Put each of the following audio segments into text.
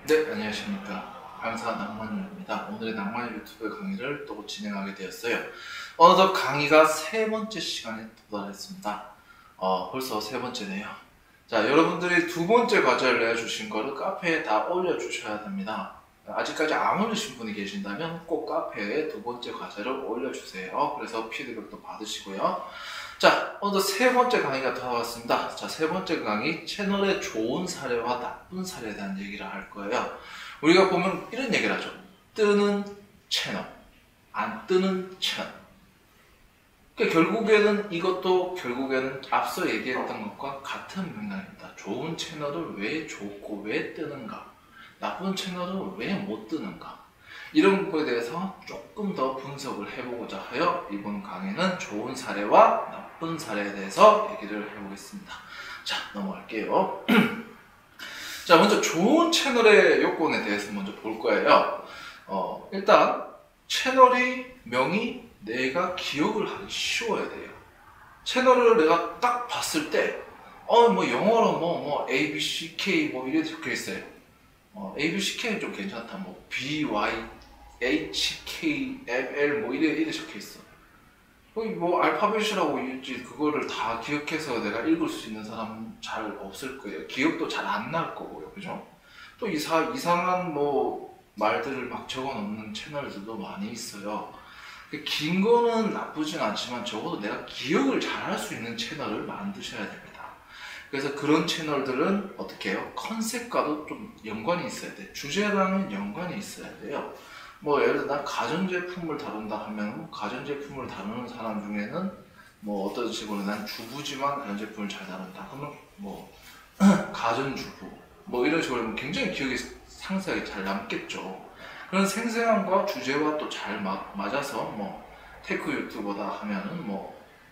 네, 안녕하십니까. 강사 낭만유입니다. 오늘의 낭만유 유튜브 강의를 또 진행하게 되었어요. 어느덧 강의가 세 번째 시간에 도달했습니다. 벌써 세 번째네요. 자, 여러분들이 두 번째 과제를 내주신 거를 카페에 다 올려주셔야 됩니다. 아직까지 안 올리신 분이 계신다면 꼭 카페에 두 번째 과제를 올려주세요. 그래서 피드백도 받으시고요. 자, 오늘 세 번째 강의가 돌아왔습니다. 자, 세 번째 강의, 채널의 좋은 사례와 나쁜 사례에 대한 얘기를 할 거예요. 우리가 보면 이런 얘기를 하죠. 뜨는 채널, 안 뜨는 채널. 그러니까 결국에는 이것도 결국에는 앞서 얘기했던 것과 같은 맥락입니다. 좋은 채널을 왜 좋고 왜 뜨는가? 나쁜 채널은 왜 못 뜨는가? 이런 거에 대해서 조금 더 분석을 해보고자 하여 이번 강의는 좋은 사례와 나쁜 사례에 대해서 얘기를 해보겠습니다. 자, 넘어갈게요. 자, 먼저 좋은 채널의 요건에 대해서 먼저 볼 거예요. 일단 채널의 명이 내가 기억을 하기 쉬워야 돼요. 채널을 내가 딱 봤을 때 뭐 영어로 ABCK 이렇게 적혀 있어요. ABCK는 좀 괜찮다. BYHKML 이래 적혀 있어. 거기 알파벳이라고 있지, 그거를 다 기억해서 내가 읽을 수 있는 사람은 잘 없을 거예요. 기억도 잘 안 날 거고요. 그죠? 또 이상한 말들을 막 적어 놓는 채널들도 많이 있어요. 긴 거는 나쁘진 않지만 적어도 내가 기억을 잘 할 수 있는 채널을 만드셔야 됩니다. 그래서 그런 채널들은 어떻게 해요? 컨셉과도 좀 연관이 있어야 돼. 주제랑은 연관이 있어야 돼요. 예를 들어 난 가전제품을 다룬다 하면 가전제품을 다루는 사람 중에는 어떤 식으로 난 주부지만 가전제품을 잘 다룬다 그러면 가전주부 이런 식으로 굉장히 기억이 상세하게 잘 남겠죠. 그런 생생함과 주제와 또 잘 맞아서 테크 유튜버다 하면은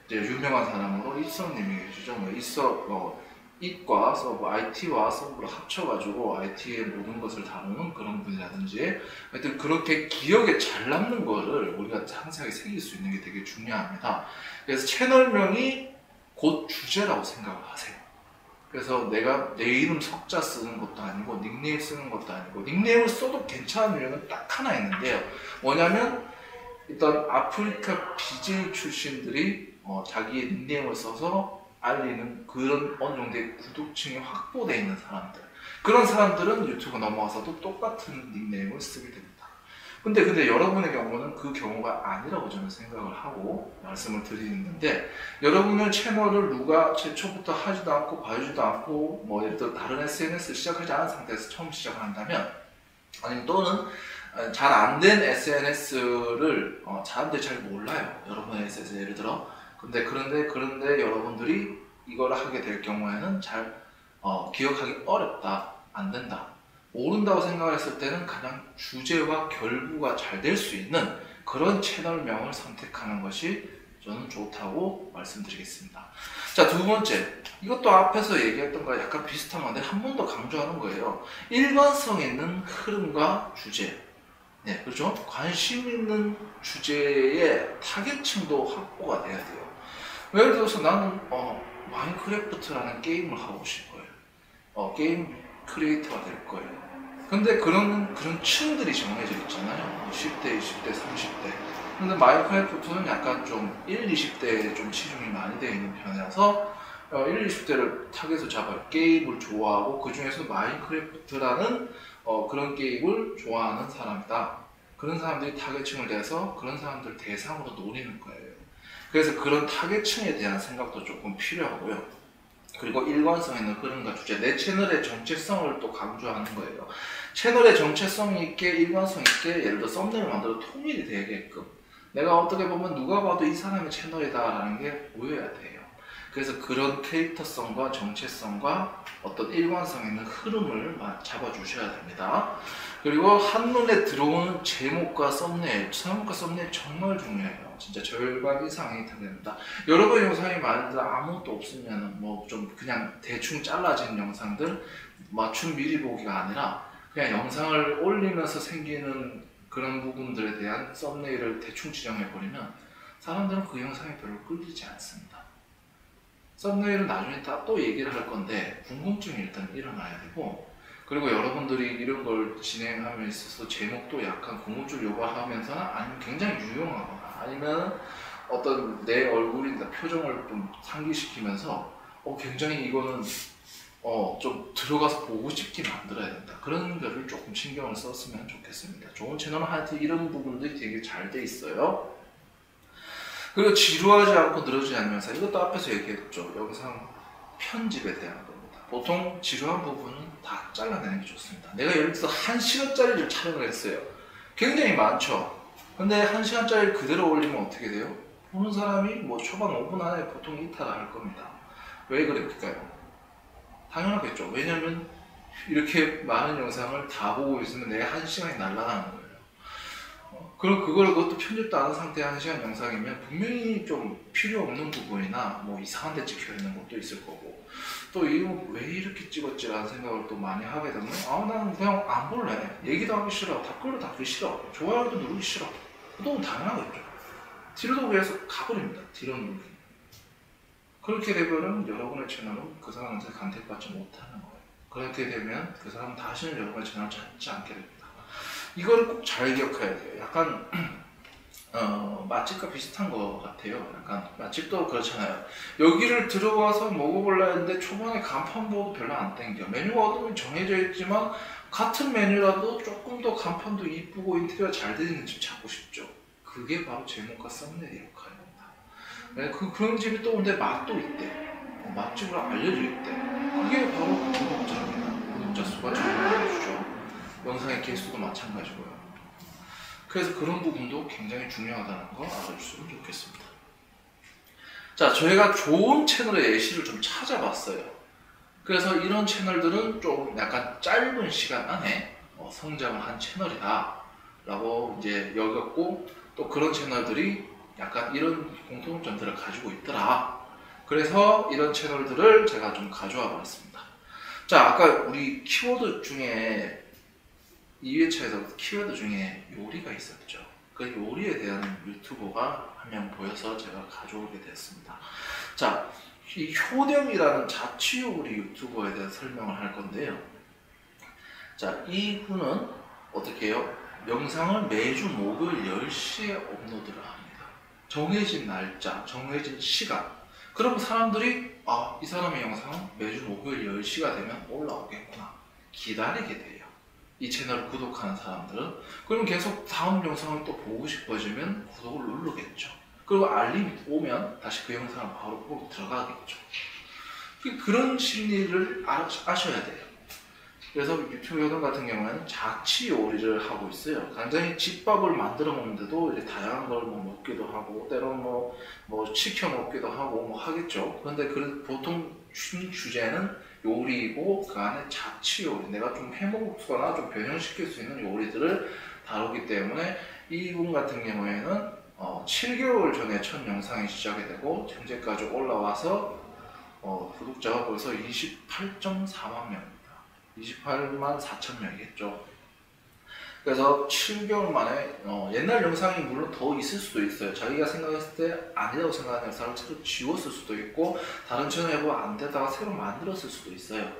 이제 유명한 사람으로 이서님이 계시죠. 이과 서버, IT와 서버를 합쳐가지고 IT의 모든 것을 다루는 그런 분이라든지 하여튼 그렇게 기억에 잘 남는 거를 우리가 상세하게 새길 수 있는 게 되게 중요합니다. 그래서 채널명이 곧 주제라고 생각을 하세요. 그래서 내가 내 이름 석자 쓰는 것도 아니고 닉네임 쓰는 것도 아니고 닉네임을 써도 괜찮은 이유는 딱 하나 있는데요. 뭐냐면 일단 아프리카 BJ 출신들이 자기의 닉네임을 써서 알리는 그런 어느 정도의 구독층이 확보되어 있는 사람들, 그런 사람들은 유튜브 넘어와서도 똑같은 닉네임을 쓰게 됩니다. 근데 여러분의 경우는 그 경우가 아니라고 저는 생각을 하고 말씀을 드리는데, 여러분의 채널을 누가 최초부터 하지도 않고 봐주지도 않고 예를 들어 다른 SNS를 시작하지 않은 상태에서 처음 시작을 한다면, 아니면 또는 잘 안 된 SNS를 사람들이 잘 몰라요. 여러분의 SNS 예를 들어. 그런데 여러분들이 이걸 하게 될 경우에는 잘 기억하기 어렵다, 안 된다, 모른다고 생각을 했을 때는 가장 주제와 결부가 잘 될 수 있는 그런 채널명을 선택하는 것이 저는 좋다고 말씀드리겠습니다. 자, 두 번째, 이것도 앞에서 얘기했던 거랑 약간 비슷한 건데 한 번 더 강조하는 거예요. 일관성 있는 흐름과 주제. 네, 그렇죠? 관심 있는 주제의 타겟층도 확보가 돼야 돼요. 예를 들어서 나는 마인크래프트라는 게임을 하고 싶어요. 게임 크리에이터가 될 거예요. 근데 그런 층들이 정해져 있잖아요. 10대, 20대, 30대. 근데 마인크래프트는 약간 좀 1, 20대에 좀 치중이 많이 되어 있는 편이라서 1, 20대를 타겟으로 잡아요. 게임을 좋아하고 그 중에서 마인크래프트라는 그런 게임을 좋아하는 사람이다. 그런 사람들이 타겟층을 돼서 그런 사람들 대상으로 노리는 거예요. 그래서 그런 타겟층에 대한 생각도 조금 필요하고요. 그리고 일관성 있는 흐름과 주제, 내 채널의 정체성을 또 강조하는 거예요. 채널의 정체성 있게, 일관성 있게, 예를 들어 썸네일을 만들어 통일이 되게끔, 내가 어떻게 보면 누가 봐도 이 사람의 채널이다 라는 게 보여야 돼요. 그래서 그런 캐릭터성과 정체성과 어떤 일관성 있는 흐름을 잡아주셔야 됩니다. 그리고 한눈에 들어오는 제목과 썸네일 정말 중요해요. 진짜 절반 이상이 됩니다. 여러분 영상이 많은데 아무것도 없으면 좀 그냥 대충 잘라진 영상들 맞춤 미리 보기가 아니라 그냥 영상을 올리면서 생기는 그런 부분들에 대한 썸네일을 대충 지정해버리면 사람들은 그 영상이 별로 끌리지 않습니다. 썸네일은 나중에 또 얘기를 할 건데 궁금증이 일단 일어나야 되고, 그리고 여러분들이 이런 걸 진행함에 있어서 제목도 약간 고무줄 요구하면서는 아니면 굉장히 유용하거나 아니면 어떤 내 얼굴이나 표정을 좀 상기시키면서 굉장히 이거는 좀 들어가서 보고 싶게 만들어야 된다. 그런 거를 조금 신경을 썼으면 좋겠습니다. 좋은 채널은 하여튼 이런 부분들이 되게 잘 돼 있어요. 그리고 지루하지 않고 늘어지지 않는 영상, 이것도 앞에서 얘기했죠. 영상 편집에 대한 겁니다. 보통 지루한 부분은 다 잘라내는 게 좋습니다. 내가 예를 들어서 1시간짜리를 촬영을 했어요. 굉장히 많죠. 근데 1시간짜리를 그대로 올리면 어떻게 돼요? 보는 사람이 뭐 초반 5분 안에 보통 이탈을 할 겁니다. 왜 그럴까요? 당연하겠죠. 왜냐면 이렇게 많은 영상을 다 보고 있으면 내가 1시간이 날아가는 거예요. 그럼 그것도 편집도 안 한 상태의 1시간 영상이면 분명히 좀 필요 없는 부분이나 뭐 이상한 데 찍혀 있는 것도 있을 거고, 또 이거 왜 이렇게 찍었지라는 생각을 또 많이 하게 되면 나는 그냥 안 볼래. 얘기도 하기 싫어. 댓글도 달기 싫어. 좋아요도 누르기 싫어. 또 당연하겠죠. 뒤로도 그래서 가버립니다. 뒤로 누르기. 그렇게 되면은 여러분의 채널은 그 사람한테 간택받지 못하는 거예요. 그렇게 되면 그 사람은 다시는 여러분의 채널을 찾지 않게 됩니다. 이걸 꼭 잘 기억해야 돼요. 약간 맛집과 비슷한 것 같아요. 약간 맛집도 그렇잖아요. 여기를 들어와서 먹어볼라 했는데 초반에 간판 보고 별로 안 땡겨. 메뉴가 어떤 정해져 있지만 같은 메뉴라도 조금 더 간판도 이쁘고 인테리어 잘 되어 있는 집 찾고 싶죠. 그게 바로 제목과 썸네일 역할입니다. 네, 그런 집이 또 근데 맛도 있대. 맛집으로 알려져 있대. 그게 바로 구독자입니다. 구독자 수가 증가해주죠. 영상의 개수도 마찬가지고요. 그래서 그런 부분도 굉장히 중요하다는 거 알아주시면 좋겠습니다. 자, 저희가 좋은 채널의 예시를 좀 찾아봤어요. 그래서 이런 채널들은 좀 약간 짧은 시간 안에 성장을 한 채널이다 라고 이제 여겼고, 또 그런 채널들이 약간 이런 공통점들을 가지고 있더라. 그래서 이런 채널들을 제가 좀 가져와 봤습니다. 자, 아까 우리 키워드 중에 2회차에서 키워드 중에 요리가 있었죠. 그 요리에 대한 유튜버가 한 명 보여서 제가 가져오게 됐습니다. 자, 이 효령이라는 자취요리 유튜버에 대한 설명을 할 건데요. 자, 이분은 어떻게 해요? 영상을 매주 목요일 10시에 업로드를 합니다. 정해진 날짜, 정해진 시간. 그럼 사람들이 이 사람의 영상은 매주 목요일 10시가 되면 올라오겠구나. 기다리게 돼요. 이 채널을 구독하는 사람들은. 그러면 계속 다음 영상을 또 보고 싶어지면 구독을 누르겠죠. 그리고 알림이 오면 다시 그 영상을 바로 보고 들어가겠죠. 그런 심리를 아셔야 돼요. 그래서 유튜브 효동 같은 경우에는 자취 요리를 하고 있어요. 굉장히 집밥을 만들어 먹는데도 이제 다양한 걸 먹기도 하고, 때로는 뭐 시켜 먹기도 하고 하겠죠. 그런데 보통 주제는 요리이고 그 안에 자취 요리, 내가 좀 해먹거나 좀 변형시킬 수 있는 요리들을 다루기 때문에 이분 같은 경우에는 7개월 전에 첫 영상이 시작이 되고 현재까지 올라와서 구독자가 벌써 28.4만 명입니다. 28만 4천 명이겠죠. 그래서 7개월 만에 옛날 영상이 물론 더 있을 수도 있어요. 자기가 생각했을 때 아니라고 생각하는 영상을 새로 지웠을 수도 있고, 다른 채널에 보면 안 되다가 새로 만들었을 수도 있어요.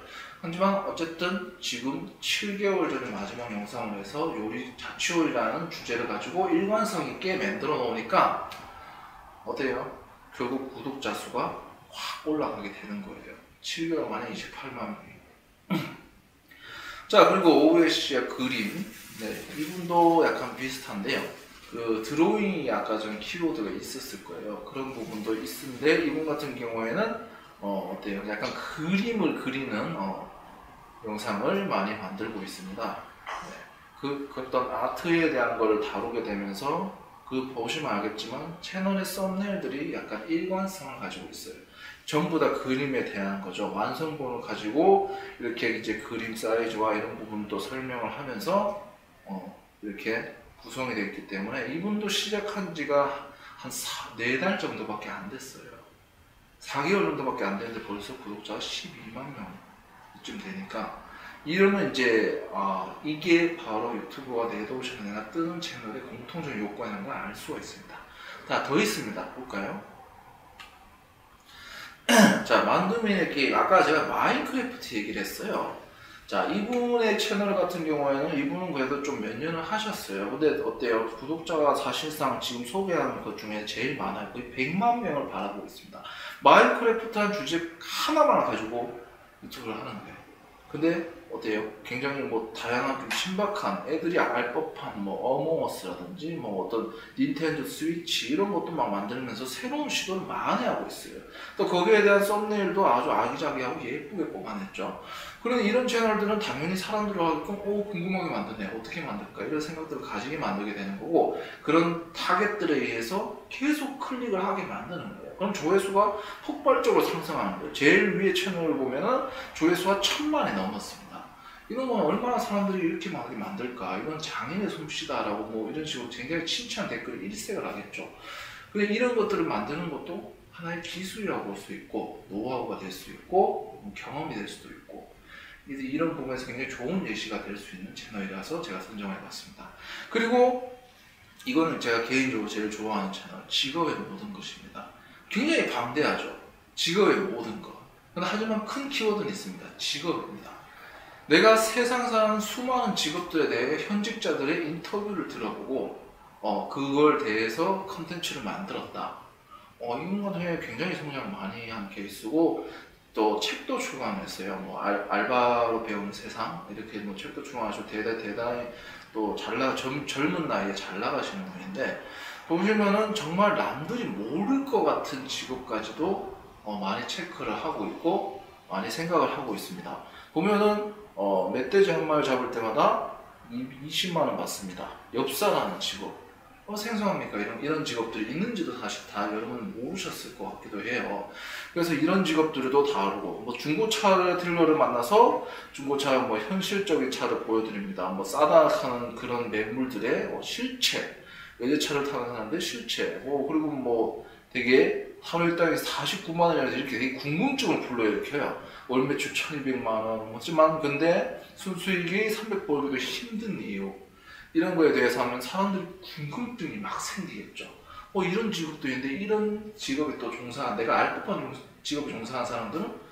하지만 어쨌든 지금 7개월 전에 마지막 영상을 해서 자취요리라는 주제를 가지고 일관성 있게 만들어 놓으니까 어때요? 결국 구독자 수가 확 올라가게 되는 거예요. 7개월 만에 28만 명이. 자, 그리고 오우에 씨의 그림. 네, 이분도 약간 비슷한데요. 그 드로잉이 아까 전 키워드가 있었을 거예요. 그런 부분도 있는데 이분 같은 경우에는 어때요? 약간 그림을 그리는 영상을 많이 만들고 있습니다. 네. 어떤 아트에 대한 걸 다루게 되면서 보시면 알겠지만 채널의 썸네일들이 약간 일관성을 가지고 있어요. 전부 다 그림에 대한 거죠. 완성본을 가지고 이렇게 이제 그림 사이즈와 이런 부분도 설명을 하면서 이렇게 구성이 되어 있기 때문에 이분도 시작한 지가 한 4달 정도밖에 안 됐어요. 4개월 정도밖에 안 됐는데 벌써 구독자가 12만 명쯤 되니까, 이러면 이제 이게 바로 유튜브와 내도우션 내가 뜨는 채널의 공통적인 요건이라는 걸 알 수가 있습니다. 자, 더 있습니다. 볼까요? 자, 만두민의 게임. 아까 제가 마인크래프트 얘기를 했어요. 자, 이분의 채널 같은 경우에는 이분은 그래도 좀 몇 년을 하셨어요. 근데 어때요? 구독자가 사실상 지금 소개하는 것 중에 제일 많아요. 거의 100만 명을 바라보고 있습니다. 마인크래프트한 주제 하나만 가지고 유튜브를 하는 거예요. 근데 어때요? 굉장히 뭐 다양한 좀 신박한 애들이 알 법한 뭐 어몽어스라든지 뭐 어떤 닌텐도 스위치 이런 것도 막 만들면서 새로운 시도를 많이 하고 있어요. 또 거기에 대한 썸네일도 아주 아기자기하고 예쁘게 뽑아냈죠. 그런 이런 채널들은 당연히 사람들을 하게끔 궁금하게 만드네, 어떻게 만들까, 이런 생각들을 가지게 만들게 되는 거고, 그런 타겟들에 의해서 계속 클릭을 하게 만드는 거예요. 그럼 조회수가 폭발적으로 상승하는 거예요. 제일 위에 채널을 보면은 조회수가 1000만이 넘었습니다. 이런 건 얼마나 사람들이 이렇게 많게 만들까, 이건 장인의 솜씨다라고 뭐 이런 식으로 굉장히 칭찬 댓글을 일색을 하겠죠. 근데 이런 것들을 만드는 것도 하나의 기술이라고 볼 수 있고, 노하우가 될 수 있고, 경험이 될 수도 있고, 이런 부분에서 굉장히 좋은 예시가 될 수 있는 채널이라서 제가 선정해봤습니다. 그리고 이거는 제가 개인적으로 제일 좋아하는 채널, 직업의 모든 것입니다. 굉장히 방대하죠. 직업의 모든 것. 하지만 큰 키워드는 있습니다. 직업입니다. 내가 세상 사는 수많은 직업들에 대해 현직자들의 인터뷰를 들어보고 그걸 대해서 컨텐츠를 만들었다. 이건 같은 경우에 굉장히 성장을 많이 한 케이스고, 또 책도 출간했어요. 뭐 알바로 배우는 세상 이렇게 뭐 책도 출간하시고 대단히 또 젊은 나이에 잘 나가시는 분인데, 보시면은 정말 남들이 모를 것 같은 직업까지도 많이 체크를 하고 있고 많이 생각을 하고 있습니다. 보면은 멧돼지 한 마리 잡을 때마다 20만 원 받습니다. 엽사라는 직업. 생소합니까? 이런 직업들이 있는지도 사실 다 여러분 모르셨을 것 같기도 해요. 그래서 이런 직업들도 다루고, 뭐 중고차 딜러를 만나서 중고차 뭐 현실적인 차를 보여드립니다. 뭐 싸다 하는 그런 매물들의 실체, 외제차를 타는 사람들 실체, 그리고 뭐 되게 하루 일당이 49만 원이라서 이렇게 되게 궁금증을 불러일으켜요. 월 매출 1200만 원, 하지만 근데 순수익이 300 벌기도 힘든 이유, 이런 거에 대해서 하면 사람들이 궁금증이 막 생기겠죠. 이런 직업도 있는데, 이런 직업에 또 종사한, 내가 알 법한 직업에 종사한 사람들은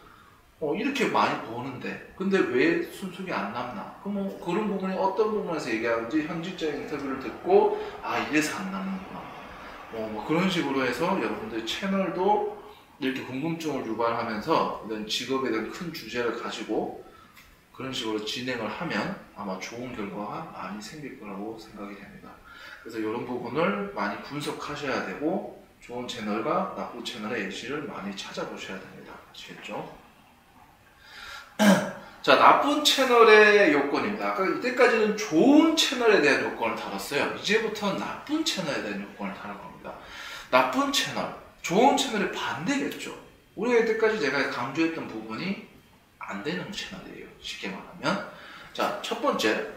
이렇게 많이 버는데 근데 왜 순수익이 안 남나? 그럼 그런 부분이 어떤 부분에서 얘기하는지 현직자 인터뷰를 듣고 이래서 안 남는구나. 뭐 그런 식으로 해서 여러분들 채널도 이렇게 궁금증을 유발하면서 이런 직업에 대한 큰 주제를 가지고 그런 식으로 진행을 하면 아마 좋은 결과가 많이 생길 거라고 생각이 됩니다. 그래서 이런 부분을 많이 분석하셔야 되고, 좋은 채널과 나쁜 채널의 예시를 많이 찾아보셔야 됩니다. 아시겠죠? 자, 나쁜 채널의 요건입니다. 아까 이때까지는 좋은 채널에 대한 요건을 다뤘어요. 이제부터는 나쁜 채널에 대한 요건을 다룰 겁니다. 나쁜 채널, 좋은 채널의 반대겠죠. 우리가 이때까지 제가 강조했던 부분이 안 되는 채널이에요. 쉽게 말하면. 자, 첫 번째,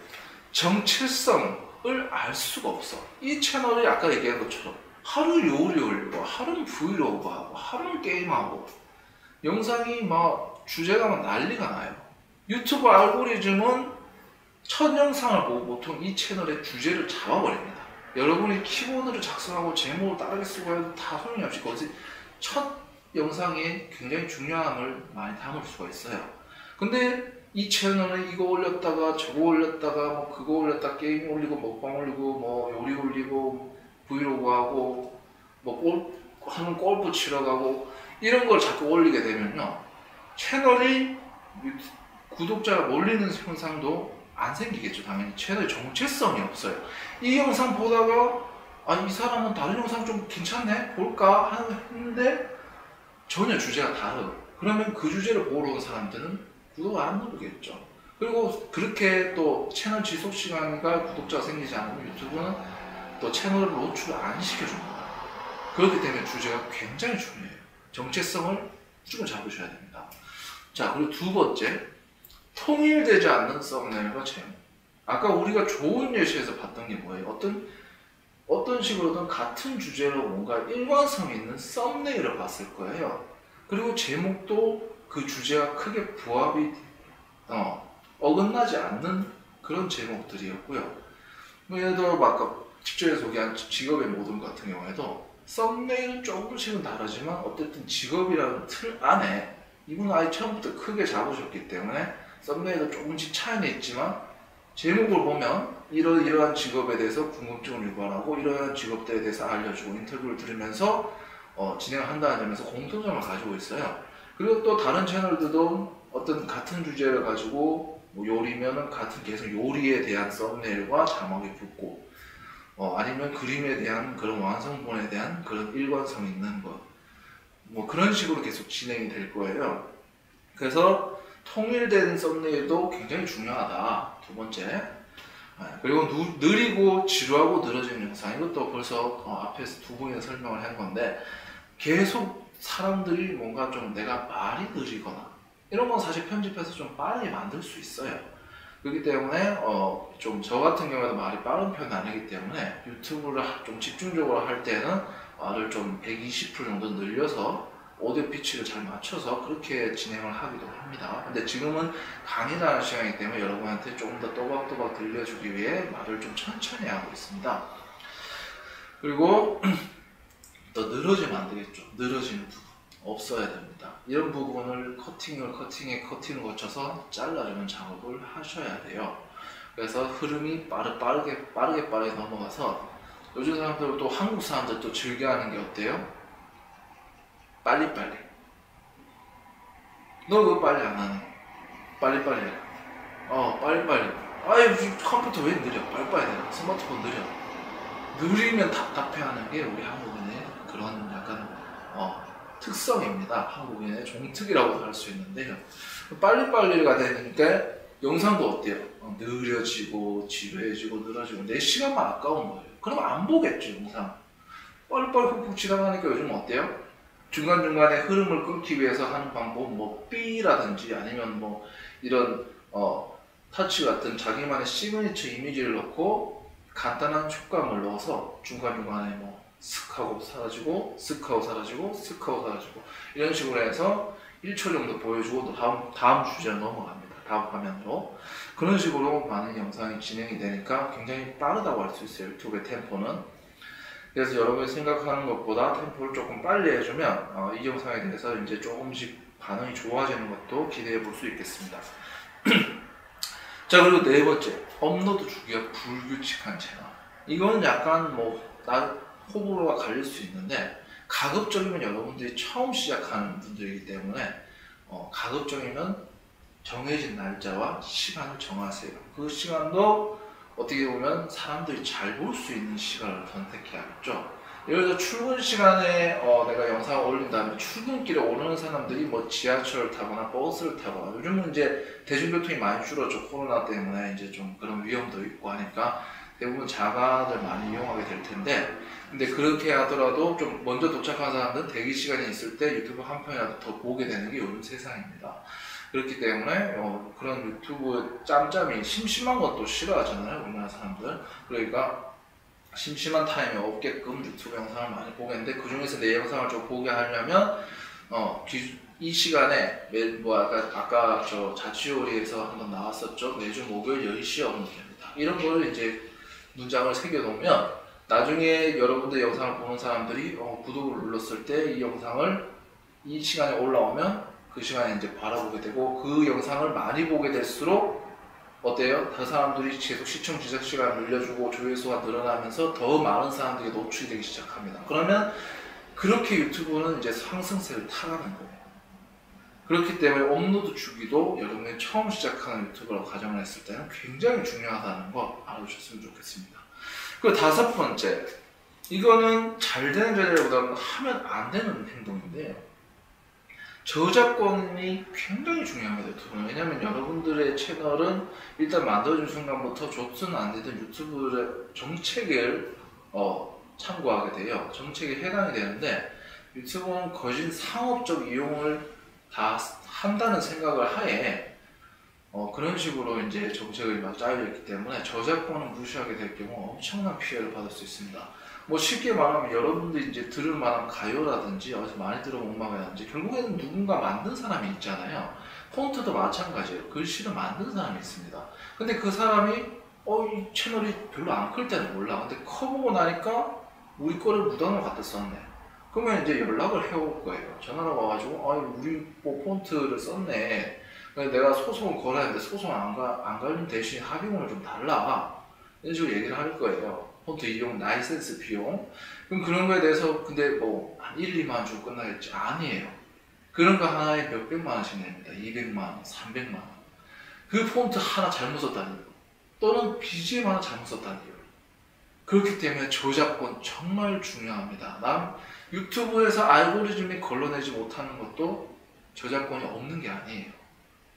정체성을 알 수가 없어. 이 채널이 아까 얘기한 것처럼 하루 요리 올리고, 하루는 브이로그하고, 하루는 게임하고, 영상이 막 주제가 막 난리가 나요. 유튜브 알고리즘은 첫 영상을 보고 보통 이 채널의 주제를 잡아버립니다. 여러분이 키워드를 작성하고 제목을 다르게 쓰고 해도 다 소용이 없이 거기서 첫 영상에 굉장히 중요함을 많이 담을 수가 있어요. 근데 이 채널에 이거 올렸다가 저거 올렸다가 뭐 그거 올렸다가 게임 올리고 먹방 올리고 뭐 요리 올리고 브이로그 하고 뭐 하는 골프 치러 가고 이런 걸 자꾸 올리게 되면요, 채널이 구독자가 몰리는 현상도 안 생기겠죠. 당연히 채널 정체성이 없어요. 이 영상 보다가 이 사람은 다른 영상 좀 괜찮네 볼까 했는데 전혀 주제가 다르고, 그러면 그 주제를 보러 온 사람들은 구독 안 누르겠죠. 그리고 그렇게 또 채널 지속 시간과 구독자가 생기지 않으면 유튜브는 또 채널을 노출 안 시켜줍니다. 그렇기 때문에 주제가 굉장히 중요해요. 정체성을 무조건 잡으셔야 됩니다. 자, 그리고 두 번째, 통일되지 않는 썸네일과 제목. 아까 우리가 좋은 예시에서 봤던 게 뭐예요? 어떤 식으로든 같은 주제로 뭔가 일관성 있는 썸네일을 봤을 거예요. 그리고 제목도 그 주제와 크게 부합이 어긋나지 않는 그런 제목들이었고요. 예를 들어 아까 직전에 소개한 직업의 모든 같은 경우에도 썸네일은 조금씩은 다르지만 어쨌든 직업이라는 틀 안에 이분은 아예 처음부터 크게 잡으셨기 때문에 썸네일도 조금씩 차이는 있지만 제목을 보면 이러한 직업에 대해서 궁금증을 유발하고 이러한 직업들에 대해서 알려주고 인터뷰를 들으면서 진행을 한다는 점에서 공통점을 가지고 있어요. 그리고 또 다른 채널들도 어떤 같은 주제를 가지고 뭐 요리면은 같은 계속 요리에 대한 썸네일과 자막이 붙고 아니면 그림에 대한 그런 완성본에 대한 그런 일관성 있는 것 뭐 그런 식으로 계속 진행이 될 거예요. 그래서 통일된 썸네일도 굉장히 중요하다. 두 번째. 그리고 느리고 지루하고 늘어지는 영상, 이것도 벌써 앞에서 두 분이 설명을 한 건데 계속 사람들이 뭔가 좀 내가 말이 느리거나 이런 건 사실 편집해서 좀 빠르게 만들 수 있어요. 그렇기 때문에 좀 저 같은 경우에도 말이 빠른 편이 아니기 때문에 유튜브를 좀 집중적으로 할 때는 말을 좀 120% 정도 늘려서 오디오 피치를 잘 맞춰서 그렇게 진행을 하기도 합니다. 근데 지금은 강의라는 시간이기 때문에 여러분한테 조금 더 또박또박 들려주기 위해 말을 좀 천천히 하고 있습니다. 그리고 더 늘어지면 안 되겠죠. 늘어지는 부분 없어야 됩니다. 이런 부분을 커팅을 거쳐서 잘라주는 작업을 하셔야 돼요. 그래서 흐름이 빠르게 넘어가서 요즘 사람들 또 한국 사람들 또 즐겨하는 게 어때요? 빨리빨리. 너 왜 빨리 안 하니? 빨리빨리 해라. 빨리빨리. 아이 컴퓨터 왜 느려? 빨리빨리 해라. 스마트폰 느려. 느리면 답답해하는 게 우리 한국인의 그런 약간 특성입니다. 한국인의 종특이라고 할 수 있는데요. 빨리빨리가 되니까 영상도 어때요? 느려지고 지루해지고 늘어지고 내 시간만 아까운 거예요. 그럼 안 보겠죠 영상. 빨리빨리 훅훅 지나가니까 요즘 어때요? 중간중간에 흐름을 끊기 위해서 하는 방법, 뭐 삐라든지 아니면 뭐 이런 터치 같은 자기만의 시그니처 이미지를 넣고 간단한 촉감을 넣어서 중간중간에 뭐 슥하고 사라지고 슥하고 사라지고 슥하고 사라지고 이런 식으로 해서 1초 정도 보여주고 또 다음 주제로 넘어갑니다. 다음 화면으로. 그런 식으로 많은 영상이 진행이 되니까 굉장히 빠르다고 할 수 있어요. 유튜브의 템포는. 그래서 여러분이 생각하는 것보다 템포를 조금 빨리 해주면 이 영상에 대해서 이제 조금씩 반응이 좋아지는 것도 기대해 볼 수 있겠습니다. 자, 그리고 네 번째, 업로드 주기가 불규칙한 채널. 이거는 약간 호불호가 갈릴 수 있는데 가급적이면 여러분들이 처음 시작하는 분들이기 때문에 가급적이면 정해진 날짜와 시간을 정하세요. 그 시간도 어떻게 보면 사람들이 잘 볼 수 있는 시간을 선택해야겠죠. 예를 들어 출근 시간에 내가 영상을 올린 다음에 출근길에 오르는 사람들이 뭐 지하철을 타거나 버스를 타거나 요즘은 이제 대중교통이 많이 줄었죠. 코로나 때문에 이제 좀 그런 위험도 있고 하니까 대부분 자가를 많이 이용하게 될 텐데 근데 그렇게 하더라도 좀 먼저 도착한 사람들은 대기 시간이 있을 때 유튜브 한 편이라도 더 보게 되는 게 요즘 세상입니다. 그렇기 때문에 그런 유튜브 짬짬이 심심한 것도 싫어하잖아요 우리나라 사람들. 그러니까 심심한 타임이 없게끔 유튜브 영상을 많이 보겠는데 그 중에서 내 영상을 좀 보게 하려면 이 시간에 아까 저 자취요리에서 한번 나왔었죠. 매주 목요일 10시에 업로드됩니다. 이런 걸 이제 문장을 새겨놓으면 나중에 여러분들 영상을 보는 사람들이 구독을 눌렀을 때 이 영상을 이 시간에 올라오면 그 시간에 이제 바라보게 되고 그 영상을 많이 보게 될수록 어때요? 그 사람들이 계속 시청 지속 시간을 늘려주고 조회수가 늘어나면서 더 많은 사람들이 노출이 되기 시작합니다. 그러면 그렇게 유튜브는 이제 상승세를 타가는 거예요. 그렇기 때문에 업로드 주기도 여러분이 처음 시작하는 유튜브라고 가정을 했을 때는 굉장히 중요하다는 거 알아주셨으면 좋겠습니다. 그리고 다섯 번째, 이거는 잘 되는 자리보다는 하면 안 되는 행동인데요. 저작권이 굉장히 중요합니다. 유튜브는. 왜냐하면 여러분들의 채널은 일단 만들어진 순간부터 좋든 안 되든 유튜브의 정책을 참고하게 돼요. 정책에 해당이 되는데 유튜브는 거진 상업적 이용을 다 한다는 생각을 하에 그런 식으로 이제 정책이 막 짜여져 있기 때문에 저작권을 무시하게 될 경우 엄청난 피해를 받을 수 있습니다. 뭐 쉽게 말하면 여러분들이 이제 들을 만한 가요라든지 어디서 많이 들어본 음악이라든지 결국에는 누군가 만든 사람이 있잖아요. 폰트도 마찬가지예요. 글씨를 만든 사람이 있습니다. 근데 그 사람이 이 채널이 별로 안 클 때는 몰라. 근데 커보고 나니까 우리 거를 묻어놓은 것 갖다 썼네. 그러면 이제 연락을 해올 거예요. 전화를 와가지고 우리 뭐 폰트를 썼네. 내가 소송을 걸어야 하는데 소송 안 걸린 대신 합의금을 좀 달라. 이런 식으로 얘기를 할 거예요. 폰트 이용 라이센스 비용. 그럼 그런 거에 대해서 근데 뭐 한 1, 2만 원 주고 끝나겠지? 아니에요. 그런 거 하나에 몇백만 원씩 냅니다. 200만 원, 300만 원. 그 폰트 하나 잘못 썼다는 이유. 또는 BGM 하나 잘못 썼다는 이유. 그렇기 때문에 저작권 정말 중요합니다. 난 유튜브에서 알고리즘이 걸러내지 못하는 것도 저작권이 없는 게 아니에요.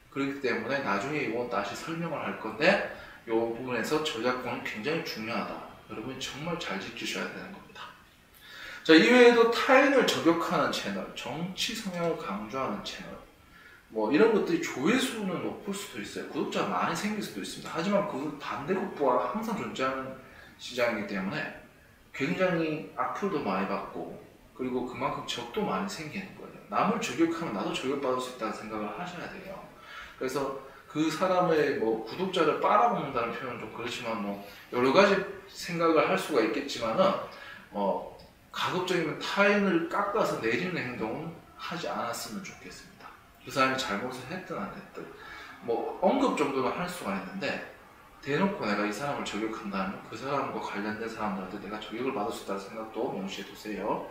그렇기 때문에 나중에 이건 다시 설명을 할 건데 이 부분에서 저작권이 굉장히 중요하다. 여러분이 정말 잘 지키셔야 되는 겁니다. 자, 이외에도 타인을 저격하는 채널, 정치 성향을 강조하는 채널, 뭐 이런 것들이 조회수는 높을 수도 있어요. 구독자가 많이 생길 수도 있습니다. 하지만 그 반대급부가 항상 존재하는 시장이기 때문에 굉장히 악플도 많이 받고 그리고 그만큼 적도 많이 생기는 거예요. 남을 저격하면 나도 저격받을 수 있다는 생각을 하셔야 돼요. 그래서 그 사람의 뭐 구독자를 빨아먹는다는 표현은 좀 그렇지만 뭐 여러 가지 생각을 할 수가 있겠지만은 가급적이면 타인을 깎아서 내리는 행동은 하지 않았으면 좋겠습니다. 그 사람이 잘못을 했든 안 했든 뭐 언급 정도는 할 수가 있는데 대놓고 내가 이 사람을 저격한다면 그 사람과 관련된 사람들한테 내가 저격을 받을 수 있다는 생각도 명시해 두세요.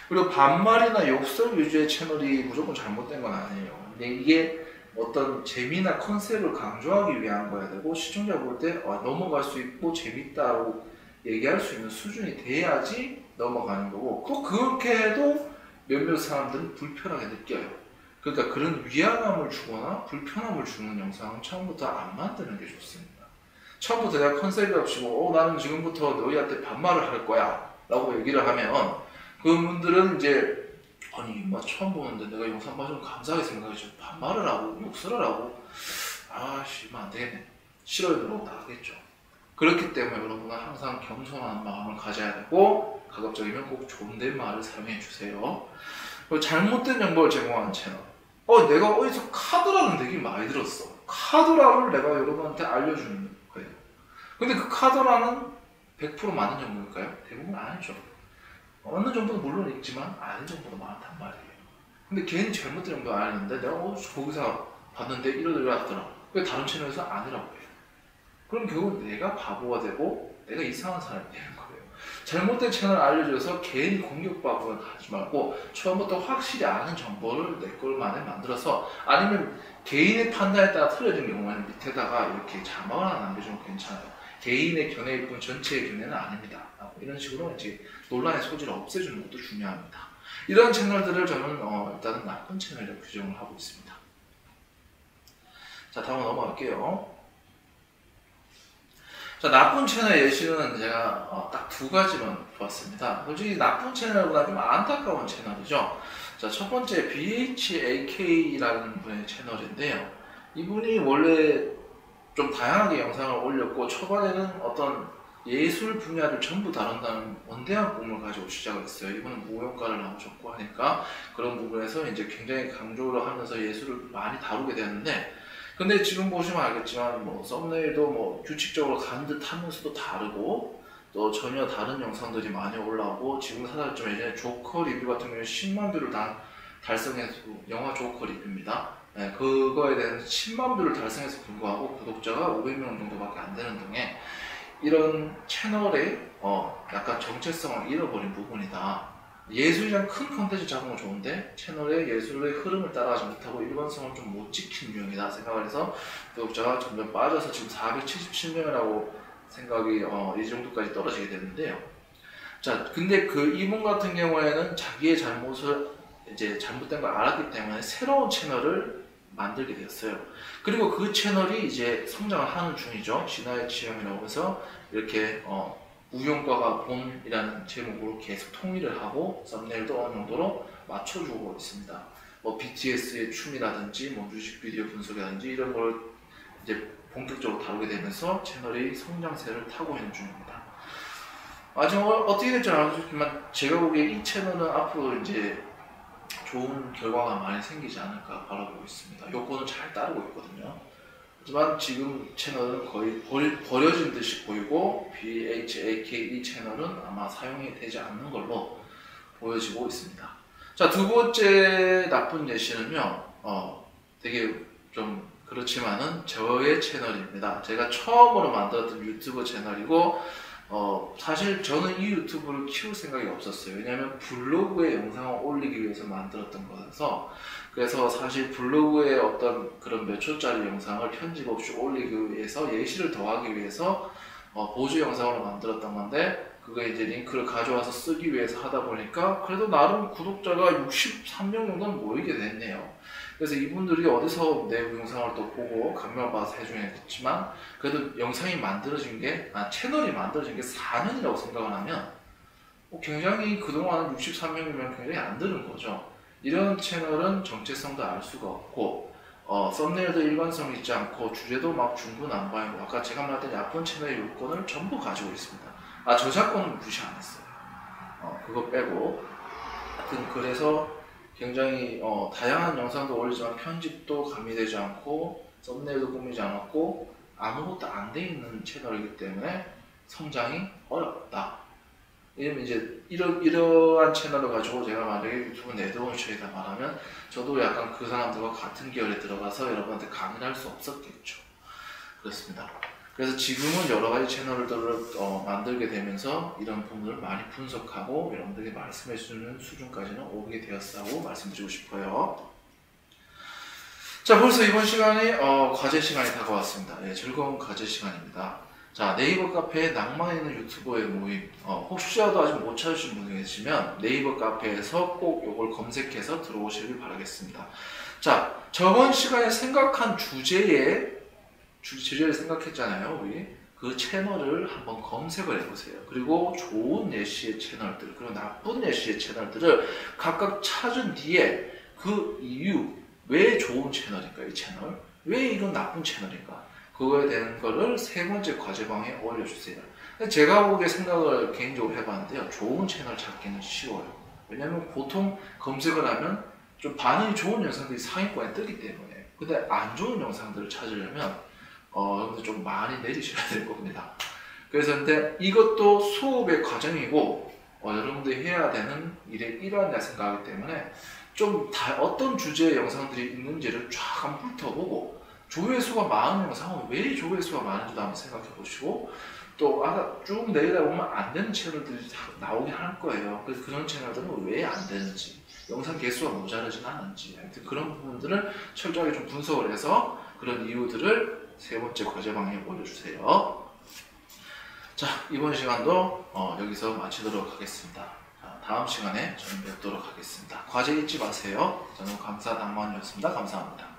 그리고 반말이나 욕설 위주의 채널이 무조건 잘못된 건 아니에요. 근데 이게 어떤 재미나 컨셉을 강조하기 위한 거야 되고 시청자 볼 때 넘어갈 수 있고 재밌다고 얘기할 수 있는 수준이 돼야지 넘어가는 거고 또 그렇게 해도 몇몇 사람들은 불편하게 느껴요. 그러니까 그런 위화감을 주거나 불편함을 주는 영상은 처음부터 안 만드는 게 좋습니다. 처음부터 내가 컨셉이 없이 나는 지금부터 너희한테 반말을 할 거야 라고 얘기를 하면 그분들은 이제 아니 뭐 처음 보는데 내가 영상 봐주면 감사하게 생각해줘 반말을 하고 욕설을 하고 아씨 이거 안 되겠네 싫어요 그러고 나가겠죠. 그렇기 때문에 여러분은 항상 겸손한 마음을 가져야 되고 가급적이면 꼭 존댓말을 사용해 주세요. 그리고 잘못된 정보를 제공하는 채널 내가 어디서 카더라는 얘기 많이 들었어. 카더라를 내가 여러분한테 알려주는 거예요. 근데 그 카더라는 100% 맞는 정보일까요? 대부분 아니죠. 어느 정도는 물론 있지만 아닌 정보도 많단 말이에요. 근데 괜히 잘못된 정보 아는데 내가 거기서 봤는데 이러더라. 왜 다른 채널에서 아니라고 해요? 그럼 결국 내가 바보가 되고 내가 이상한 사람이 되는 거예요. 잘못된 채널 알려줘서 괜히 공격받거나 하지 말고 처음부터 확실히 아는 정보를 내 걸만에 만들어서 아니면 개인의 판단에 따라 틀려진 경우에는 밑에다가 이렇게 자막을 하나 남겨주면 괜찮아요. 개인의 견해일 뿐 전체의 견해는 아닙니다. 이런 식으로 이제 논란의 소지를 없애주는 것도 중요합니다. 이런 채널들을 저는 일단은 나쁜 채널이라고 규정을 하고 있습니다. 자, 다음 넘어갈게요. 자, 나쁜 채널 예시는 제가 딱 두 가지만 보았습니다. 솔직히 나쁜 채널보다 좀 안타까운 채널이죠. 자, 첫 번째 BHAK라는 분의 채널인데요. 이분이 원래 좀 다양하게 영상을 올렸고 초반에는 어떤 예술 분야를 전부 다룬다는 원대한 꿈을 가지고 시작을 했어요. 이분은 무용가를 나오셨고 하니까 그런 부분에서 이제 굉장히 강조를 하면서 예술을 많이 다루게 되는데 근데 지금 보시면 알겠지만 뭐 썸네일도 뭐 규칙적으로 간 듯 하면서도 다르고 또 전혀 다른 영상들이 많이 올라오고 지금 사실 예전에 조커 리뷰 같은 경우에 10만 뷰를 달성해서 영화 조커 리뷰입니다. 네, 그거에 대한 10만 뷰를 달성해서 불구하고 구독자가 500명 정도밖에 안 되는 등의 이런 채널의 약간 정체성을 잃어버린 부분이다. 예술이란 큰 컨텐츠 잡으면 좋은데 채널의 예술의 흐름을 따라가지 못하고 일관성을 좀 못 지킨 유형이다 생각을 해서 구독자가 점점 빠져서 지금 477명이라고 생각이 이 정도까지 떨어지게 됐는데요. 자, 근데 이분 같은 경우에는 자기의 잘못을 이제 잘못된 걸 알았기 때문에 새로운 채널을 만들게 되었어요. 그리고 그 채널이 이제 성장을 하는 중이죠. 진화의 지형이라고 해서 이렇게 무용과가 본이라는 제목으로 계속 통일을 하고 썸네일도 어느 정도로 맞춰주고 있습니다. 뭐 BTS의 춤이라든지 뭐 뮤직비디오 분석이라든지 이런 걸 이제 본격적으로 다루게 되면서 채널이 성장세를 타고 있는 중입니다. 아직 어떻게 될지 알겠지만 제가 보기에 이 채널은 앞으로 이제 좋은 결과가 많이 생기지 않을까 바라보고 있습니다. 요거는 잘 따르고 있거든요. 하지만 지금 채널은 거의 버려진 듯이 보이고 BHAK 채널은 아마 사용이 되지 않는 걸로 보여지고 있습니다. 자, 두 번째 나쁜 예시는요. 되게 좀 그렇지만은 저의 채널입니다. 제가 처음으로 만들었던 유튜브 채널이고 사실 저는 이 유튜브를 키울 생각이 없었어요. 왜냐하면 블로그에 영상을 올리기 위해서 만들었던 거라서. 그래서 사실 블로그에 어떤 그런 몇 초짜리 영상을 편집 없이 올리기 위해서 예시를 더하기 위해서 보조 영상으로 만들었던 건데, 그거 이제 링크를 가져와서 쓰기 위해서 하다 보니까 그래도 나름 구독자가 63명 정도는 모이게 됐네요. 그래서 이분들이 어디서 내 영상을 또 보고 감명받아서 해주겠지만, 그래도 영상이 만들어진 게, 채널이 만들어진 게 4년이라고 생각을 하면 굉장히 그동안 63명이면 굉장히 안 되는 거죠. 이런 채널은 정체성도 알 수가 없고 썸네일도 일관성 있지 않고 주제도 막 중구난방이고, 아까 제가 말했던 야쁜 채널의 요건을 전부 가지고 있습니다. 저작권은 무시 안 했어요. 그거 빼고. 하여튼 그래서 굉장히 다양한 영상도 올리지만 편집도 가미되지 않고 썸네일도 꾸미지 않았고 아무것도 안 돼 있는 채널이기 때문에 성장이 어렵다. 왜냐면 이제 이러한 채널을 가지고 제가 만약에 유튜브 네드원쇼에다 말하면 저도 약간 그 사람들과 같은 계열에 들어가서 여러분한테 강의를 할 수 없었겠죠. 그렇습니다. 그래서 지금은 여러 가지 채널들을 만들게 되면서 이런 부분을 많이 분석하고 여러분들에게 말씀해 주는 수준까지는 오게 되었다고 말씀드리고 싶어요. 자, 벌써 이번 시간이 과제 시간이 다가왔습니다. 네, 즐거운 과제 시간입니다. 자, 네이버 카페에 낭만 있는 유튜버의 모임, 혹시라도 아직 못 찾으신 분이 계시면 네이버 카페에서 꼭 이걸 검색해서 들어오시길 바라겠습니다. 자, 저번 시간에 생각한 주제를 생각했잖아요. 우리 그 채널을 한번 검색을 해보세요. 그리고 좋은 예시의 채널들, 그리고 나쁜 예시의 채널들을 각각 찾은 뒤에 그 이유, 왜 좋은 채널인가, 이 채널, 왜 이건 나쁜 채널인가, 그거에 대한 거를 세 번째 과제방에 올려주세요. 제가 보기에 생각을 개인적으로 해봤는데요, 좋은 채널 찾기는 쉬워요. 왜냐면 보통 검색을 하면 좀 반응이 좋은 영상들이 상위권에 뜨기 때문에. 근데 안 좋은 영상들을 찾으려면 여러분들 좀 많이 내리셔야 될 겁니다. 그래서 근데 이것도 수업의 과정이고 여러분들이 해야 되는 일의 일환이라 생각하기 때문에 좀 어떤 주제의 영상들이 있는지를 쫙 한번 훑어보고, 조회수가 많은 영상은 왜 조회수가 많은지도 한번 생각해 보시고, 또 쭉 내리다 보면 안 되는 채널들이 나오긴 할 거예요. 그래서 그런 채널들은 왜 안 되는지, 영상 개수가 모자라진 않은지, 하여튼 그런 부분들을 철저하게 좀 분석을 해서 그런 이유들을 세 번째 과제방에 올려주세요. 자, 이번 시간도 여기서 마치도록 하겠습니다. 자, 다음 시간에 저는 뵙도록 하겠습니다. 과제 잊지 마세요. 저는 강사 낭만이었습니다. 감사합니다.